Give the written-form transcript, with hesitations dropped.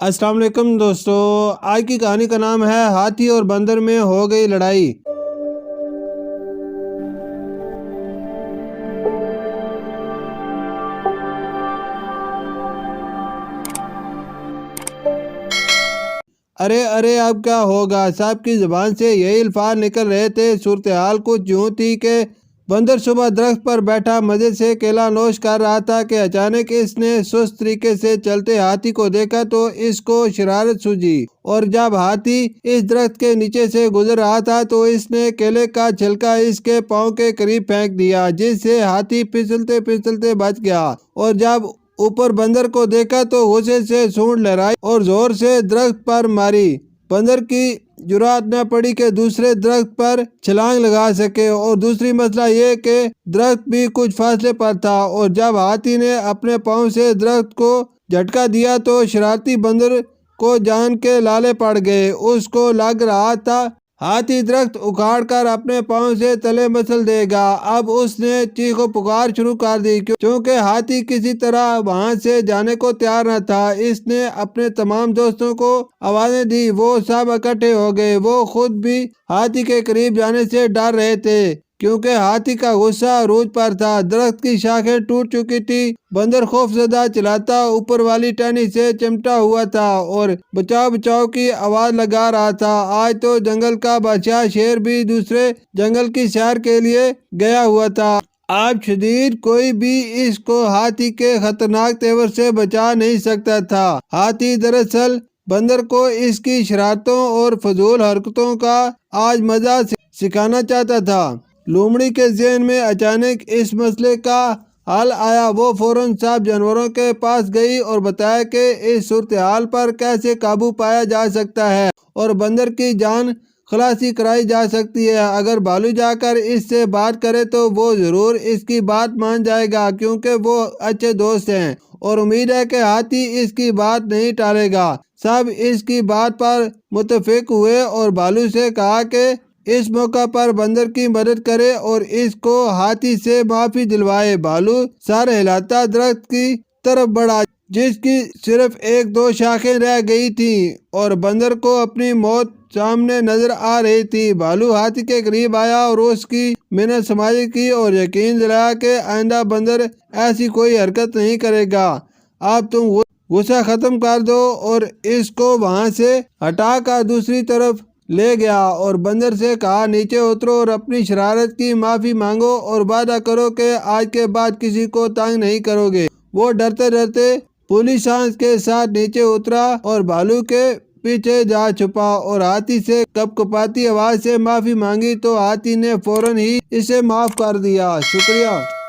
السلام علیکم دوستو، آج کی کہانی کا نام ہے ہاتھی اور بندر میں ہو گئی لڑائی۔ ارے ارے اب کیا ہوگا؟ صاحب کی زبان سے یہی الفاظ نکل رہے تھے۔ صورتحال کچھ یوں تھی کہ بندر صبح درخت پر بیٹھا مزے سے کیلا نوش کر رہا تھا کہ اچانک اس نے سست طریقے سے چلتے ہاتھی کو دیکھا تو اس کو شرارت سوجی، اور جب ہاتھی اس درخت کے نیچے سے گزر رہا تھا تو اس نے کیلے کا چھلکا اس کے پاؤں کے قریب پھینک دیا، جس سے ہاتھی پھسلتے پھسلتے بچ گیا۔ اور جب اوپر بندر کو دیکھا تو غصے سے سونڈ لہرائی اور زور سے درخت پر ماری۔ بندر کی جرات نہ پڑی کہ دوسرے درخت پر چھلانگ لگا سکے، اور دوسری مسئلہ یہ کہ درخت بھی کچھ فاصلے پر تھا، اور جب ہاتھی نے اپنے پاؤں سے درخت کو جھٹکا دیا تو شرارتی بندر کو جان کے لالے پڑ گئے۔ اس کو لگ رہا تھا ہاتھی درخت اکھاڑ کر اپنے پاؤں سے تلے مسل دے گا۔ اب اس نے چیخ و پکار شروع کر دی، چونکہ ہاتھی کسی طرح وہاں سے جانے کو تیار نہ تھا۔ اس نے اپنے تمام دوستوں کو آوازیں دی، وہ سب اکٹھے ہو گئے۔ وہ خود بھی ہاتھی کے قریب جانے سے ڈر رہے تھے، کیونکہ ہاتھی کا غصہ عروج پر تھا۔ درخت کی شاخیں ٹوٹ چکی تھی۔ بندر خوف زدہ چلاتا اوپر والی ٹہنی سے چمٹا ہوا تھا اور بچاؤ بچاؤ کی آواز لگا رہا تھا۔ آج تو جنگل کا بادشاہ شیر بھی دوسرے جنگل کی سیر کے لیے گیا ہوا تھا۔ آب شدید، کوئی بھی اس کو ہاتھی کے خطرناک تیور سے بچا نہیں سکتا تھا۔ ہاتھی دراصل بندر کو اس کی شرارتوں اور فضول حرکتوں کا آج مزہ سکھانا چاہتا تھا۔ لومڑی کے ذہن میں اچانک اس مسئلے کا حل آیا۔ وہ فوراً سب جانوروں کے پاس گئی اور بتایا کہ اس صورتحال پر کیسے قابو پایا جا سکتا ہے اور بندر کی جان خلاصی کرائی جا سکتی ہے۔ اگر بھالو جا کر اس سے بات کرے تو وہ ضرور اس کی بات مان جائے گا، کیونکہ وہ اچھے دوست ہیں، اور امید ہے کہ ہاتھی اس کی بات نہیں ٹالے گا۔ سب اس کی بات پر متفق ہوئے اور بھالو سے کہا کہ اس موقع پر بندر کی مدد کرے اور اس کو ہاتھی سے معافی دلوائے۔ بھالو سر ہلاتا درخت کی طرف بڑھا، جس کی صرف ایک دو شاخیں رہ گئی تھیں، اور بندر کو اپنی موت سامنے نظر آ رہی تھی۔ بھالو ہاتھی کے قریب آیا اور اس کی منت سماجی کی اور یقین دلایا کہ آئندہ بندر ایسی کوئی حرکت نہیں کرے گا۔ اب تم غصہ ختم کر دو، اور اس کو وہاں سے ہٹا کر دوسری طرف لے گیا اور بندر سے کہا، نیچے اترو اور اپنی شرارت کی معافی مانگو اور وعدہ کرو کہ آج کے بعد کسی کو تنگ نہیں کرو گے۔ وہ ڈرتے ڈرتے پولی سانس کے ساتھ نیچے اترا اور بھالو کے پیچھے جا چھپا اور ہاتھی سے کپ کپاتی آواز سے معافی مانگی تو ہاتھی نے فوراً ہی اسے معاف کر دیا۔ شکریہ۔